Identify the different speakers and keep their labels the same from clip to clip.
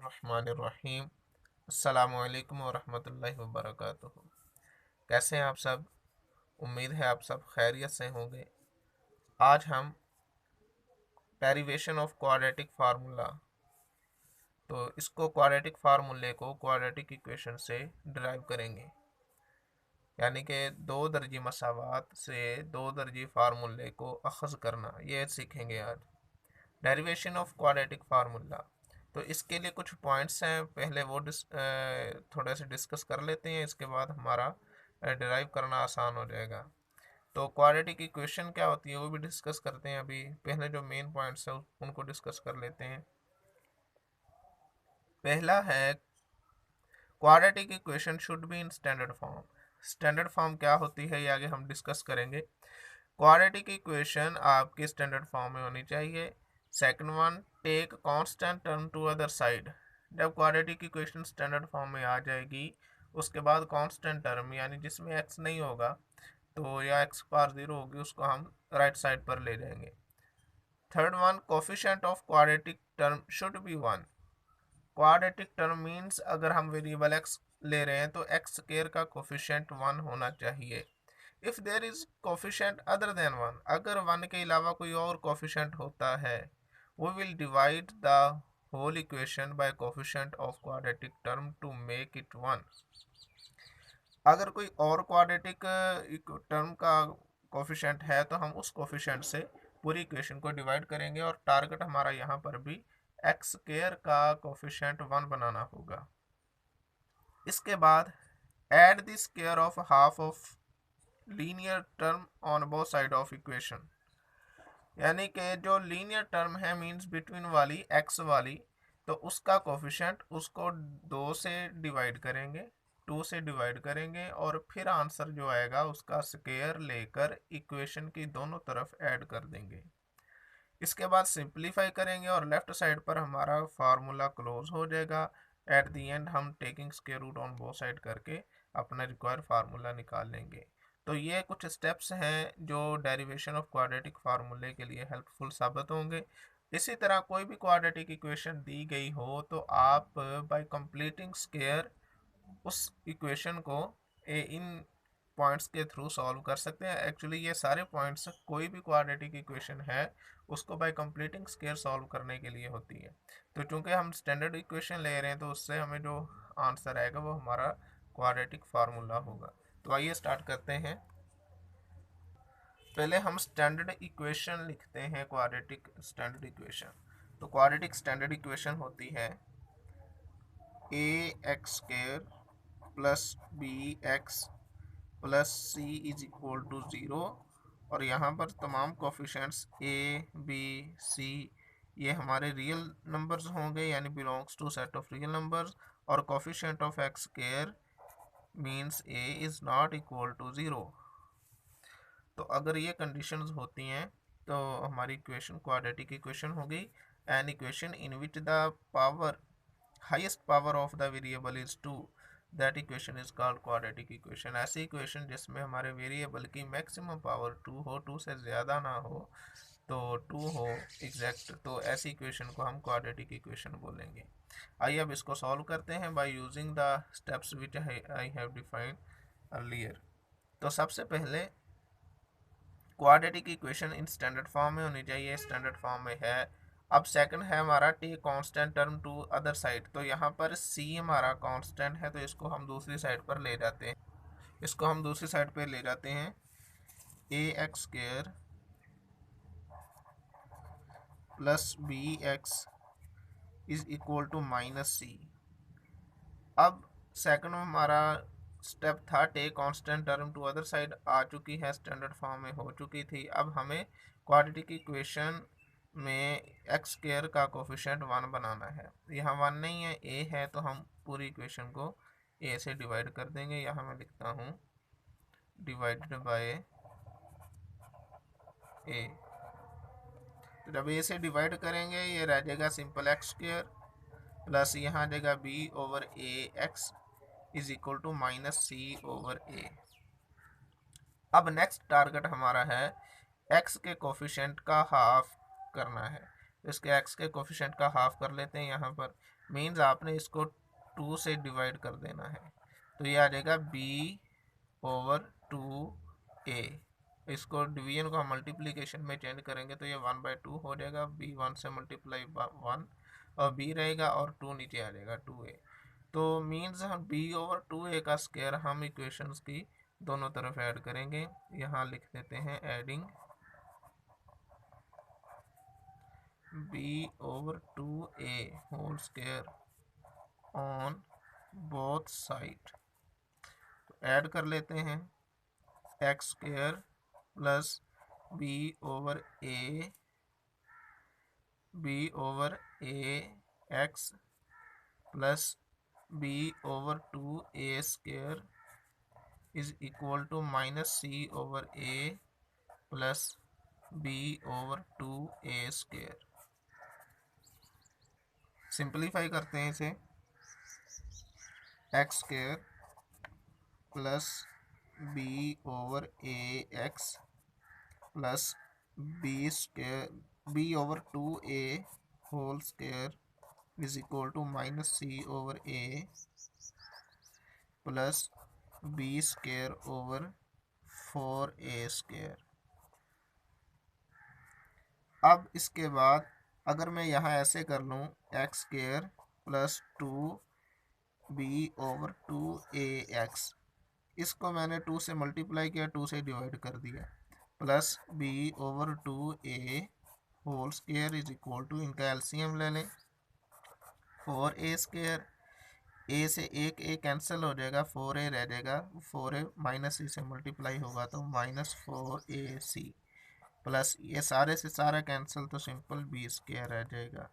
Speaker 1: बिस्मिल्लाहिर्रहमानिर्रहीम। अस्सलामुअलैकुम वरहमतुल्लाहि वबरकातुहू। कैसे हैं आप सब? उम्मीद है आप सब खैरियत से होंगे। आज हम डेरिवेशन ऑफ क्वाड्रेटिक फार्मूला, तो इसको क्वाड्रेटिक फार्मूले को क्वाड्रेटिक इक्वेशन से डिराइव करेंगे, यानी कि दो दर्जी मसावात से दो दर्जी फार्मूले को अखज़ करना, ये सीखेंगे आज। डेरिवेशन ऑफ क्वाड्रेटिक फार्मूला, तो इसके लिए कुछ पॉइंट्स हैं, पहले वो थोड़े से डिस्कस कर लेते हैं, इसके बाद हमारा डिराइव करना आसान हो जाएगा। तो क्वाड्रेटिक इक्वेशन क्या होती है वो भी डिस्कस करते हैं। अभी पहले जो मेन पॉइंट्स हैं उनको डिस्कस कर लेते हैं। पहला है quadratic equation should be in standard form. Standard form क्या होती है ये आगे हम डिस्कस करेंगे। क्वाड्रेटिक इक्वेशन आपकी स्टैंडर्ड फॉर्म में होनी चाहिए। Second one, take constant term to other side. जब क्वाड्रेटिक इक्वेशन स्टैंडर्ड फॉर्म में आ जाएगी उसके बाद कांस्टेंट टर्म यानी जिसमें एक्स नहीं होगा तो या एक्स पार जीरो होगी उसको हम राइट साइड पर ले जाएंगे। Third one, coefficient of quadratic term should be one. Quadratic term means अगर हम वेरिएबल एक्स ले रहे हैं तो एक्स स्क्वायर का कोफिशिएंट वन होना चाहिए। If there is coefficient other than one, अगर वन के अलावा कोई और कोफिशिएंट होता है, we will divide the whole equation by coefficient of quadratic term to make it 1। अगर कोई और क्वाड्रेटिक टर्म का कोफिशिएंट है तो हम उस कोफिशिएंट से पूरी इक्वेशन को डिवाइड करेंगे और टारगेट हमारा यहाँ पर भी एक्स स्क्वायर का कोफिशिएंट 1 बनाना होगा। इसके बाद add the square of half of linear term on both side of equation, यानी कि जो लीनियर टर्म है मींस बिटवीन वाली एक्स वाली, तो उसका कोफिशिएंट उसको 2 से डिवाइड करेंगे, 2 से डिवाइड करेंगे और फिर आंसर जो आएगा उसका स्क्वायर लेकर इक्वेशन की दोनों तरफ ऐड कर देंगे। इसके बाद सिंप्लीफाई करेंगे और लेफ्ट साइड पर हमारा फार्मूला क्लोज हो जाएगा। एट द एंड हम taking square root on both side करके अपना रिक्वायर्ड फार्मूला निकाल लेंगे। तो ये कुछ स्टेप्स हैं जो डेरिवेशन ऑफ क्वाड्रेटिक फार्मूले के लिए हेल्पफुल साबित होंगे। इसी तरह कोई भी क्वाड्रेटिक इक्वेशन दी गई हो तो आप बाय कंप्लीटिंग स्क्वायर उस इक्वेशन को इन पॉइंट्स के थ्रू सॉल्व कर सकते हैं। एक्चुअली ये सारे पॉइंट्स कोई भी क्वाड्रेटिक इक्वेशन है उसको बाय कंप्लीटिंग स्क्वायर सॉल्व करने के लिए होती है। तो चूंकि हम स्टैंडर्ड इक्वेशन ले रहे हैं तो उससे हमें जो आंसर आएगा वो हमारा क्वाड्रेटिक फार्मूला होगा। तो आइए स्टार्ट करते हैं। पहले हम स्टैंडर्ड इक्वेशन लिखते हैं, क्वाड्रेटिक स्टैंडर्ड इक्वेशन। तो क्वाड्रेटिक स्टैंडर्ड इक्वेशन होती है a x square plus b x plus c is equal to 0, और यहाँ पर तमाम कोफिशिएंट्स ए बी सी ये हमारे रियल नंबर्स होंगे, यानी belongs to set of real numbers, और coefficient of x square means a is not equal to 0। तो अगर ये कंडीशंस होती हैं तो हमारी इक्वेशन क्वाड्रेटिक इक्वेशन होगी। An equation in which the power highest power of the variable is 2, that equation is called quadratic equation. ऐसी equation जिसमें हमारे वेरिएबल की मैक्सिमम पावर 2 हो, 2 से ज़्यादा ना हो, तो 2 हो एग्जैक्ट, तो ऐसी इक्वेशन को हम क्वाड्रेटिक इक्वेशन बोलेंगे। आइए अब इसको सॉल्व करते हैं by using the steps which I have defined earlier. तो सबसे पहले quadratic equation in standard form में होनी चाहिए, स्टैंडर्ड फॉर्म में है। अब सेकंड है हमारा take constant term to other side, तो यहाँ पर सी हमारा कांस्टेंट है तो इसको हम दूसरी साइड पर ले जाते हैं, इसको हम दूसरी साइड पर ले जाते हैं। A x square plus b x is equal to minus c. अब सेकंड हमारा स्टेप था take constant term to other side, आ चुकी है, स्टैंडर्ड फॉर्म में हो चुकी थी। अब हमें क्वाड्रेटिक इक्वेशन में एक्स स्क्वायर का कोफिशिएंट 1 बनाना है। यहाँ 1 नहीं है, ए है, तो हम पूरी इक्वेशन को ए से डिवाइड कर देंगे। यहाँ मैं लिखता हूँ डिवाइडेड बाय ए। तो जब ए से डिवाइड करेंगे ये रह जाएगा सिंपल एक्स स्क्वायर प्लस यहाँ आ जाएगा b over a x is equal to minus c over a. अब नेक्स्ट टारगेट हमारा है एक्स के कोफिशिएंट का हाफ करना है। इसके एक्स के कोफिशिएंट का हाफ कर लेते हैं यहाँ पर, मीन्स आपने इसको 2 से डिवाइड कर देना है, तो ये आ जाएगा b/2a। इसको डिवीजन को हम मल्टीप्लिकेशन में चेंज करेंगे तो ये 1/2 हो जाएगा, b 1 से मल्टीप्लाई 1 और b रहेगा और 2 नीचे आ जाएगा 2a। तो मीन्स हम b/2a का स्क्वायर हम इक्वेशंस की दोनों तरफ ऐड करेंगे। यहाँ लिख देते हैं adding b/2a whole square on both side. Add कर लेते हैं x square plus b/a x plus b/2a square is equal to -c/a plus b/2a square. Simplify करते हैं इसे, x square plus b/a x plus b/2a whole square is equal to -c/a plus b/4a square. अब इसके बाद अगर मैं यहाँ ऐसे कर लूँ x square plus 2b/2a x, इसको मैंने 2 से मल्टीप्लाई किया, 2 से डिवाइड कर दिया, plus b/2a whole square is equal to, इनका एलसीएम ले लें 4a स्क्वायर, a से एक a कैंसिल हो जाएगा, 4a रह जाएगा, 4a माइनस c से मल्टीप्लाई होगा तो -4ac प्लस ये सारे से सारा कैंसिल तो सिंपल b स्क्वायर रह जाएगा।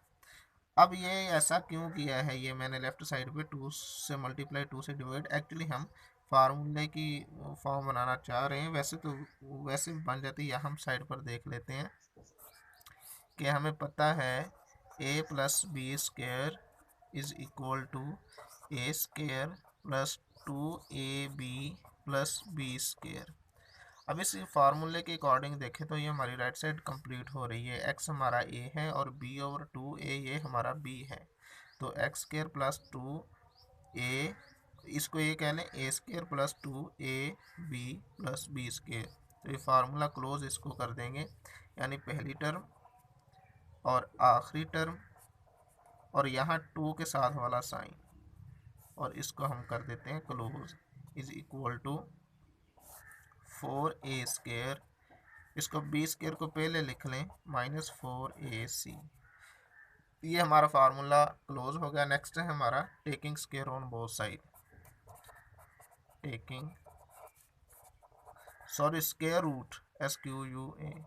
Speaker 1: अब ये ऐसा क्यों किया है, ये मैंने लेफ्ट साइड पे 2 से मल्टीप्लाई 2 से डिवाइड, एक्चुअली हम फार्मूले की फॉर्म बनाना चाह रहे हैं, वैसे तो वैसे भी बन जाती है, हम साइड पर देख लेते हैं कि हमें पता है a plus b square is equal to a square plus 2ab plus b square. अब इस फार्मूले के अकॉर्डिंग देखें तो ये हमारी राइट साइड कंप्लीट हो रही है, x हमारा a है और b/2a ये हमारा b है, तो एक्स स्क्वायर प्लस 2a, इसको ये कह लें a square plus 2ab plus b square. तो ये फार्मूला क्लोज इसको कर देंगे, यानी पहली टर्म और आखिरी टर्म और यहाँ 2 के साथ वाला साइन, और इसको हम कर देते हैं close, is equal to 4a square, इसको b स्क्वायर को पहले लिख लें -4ac। ये हमारा फार्मूला क्लोज हो गया। नेक्स्ट है हमारा taking square on both side, taking square root SQUA,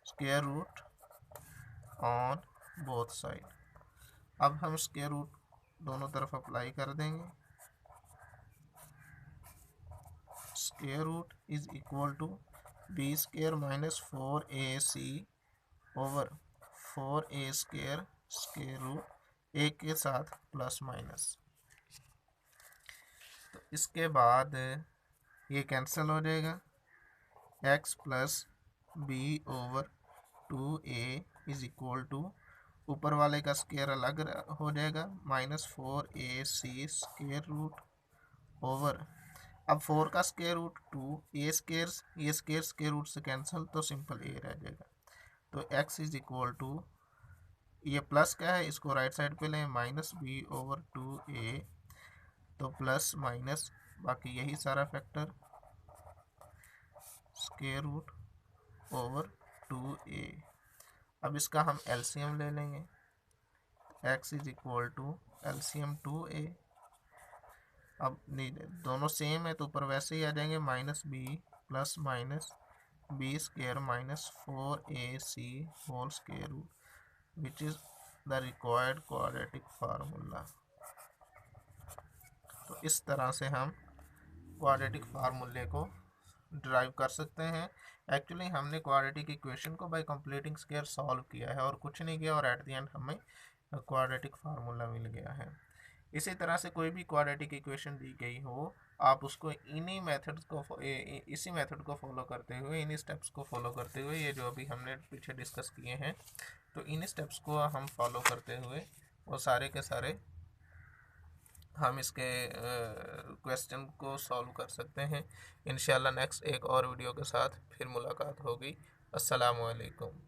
Speaker 1: square root on both side. अब हम स्क्वायर रूट दोनों तरफ अप्लाई कर देंगे, square root is equal to b square -4ac over 4a square square root एक के साथ प्लस माइनस। तो इसके बाद ये कैंसिल हो जाएगा, x plus b/2a is equal to ऊपर वाले का स्क्वायर अलग हो जाएगा -4ac स्क्वायर रूट ओवर, अब 4 का स्क्वायर रूट 2, ये स्क्वायर रूट से कैंसिल तो सिंपल a रह जाएगा। तो x इज इक्वल टू, ये प्लस क्या है इसको राइट साइड पे लें -b/2a, तो प्लस माइनस बाकी यही सारा factor square root over 2a। अब इसका हम एलसीएम ले लेंगे, x is equal to LCM 2a, अब दोनों सेम है तो ऊपर वैसे ही आ जाएंगे -b plus minus b square -4ac whole square root which is the required quadratic formula. तो इस तरह से हम क्वाड्रेटिक फार्मूले को ड्राइव कर सकते हैं। एक्चुअली हमने क्वाड्रेटिक इक्वेशन को बाय कंप्लीटिंग स्क्वायर सॉल्व किया है और कुछ नहीं किया, और एट द एंड हमें क्वाड्रेटिक फार्मूला मिल गया है। इसी तरह से कोई भी क्वाड्रेटिक इक्वेशन दी गई हो, आप उसको इन्हीं मेथड्स को इसी मेथड को फॉलो करते हुए, इन्हीं स्टेप्स को फॉलो करते हुए, ये जो अभी हमने पीछे डिस्कस किए हैं, तो इन्हीं स्टेप्स को हम फॉलो करते हुए वो सारे के सारे हम इसके क्वेश्चन को सॉल्व कर सकते हैं। इंशाल्लाह नेक्स्ट एक और वीडियो के साथ फिर मुलाकात होगी। अस्सलामु अलैकुम।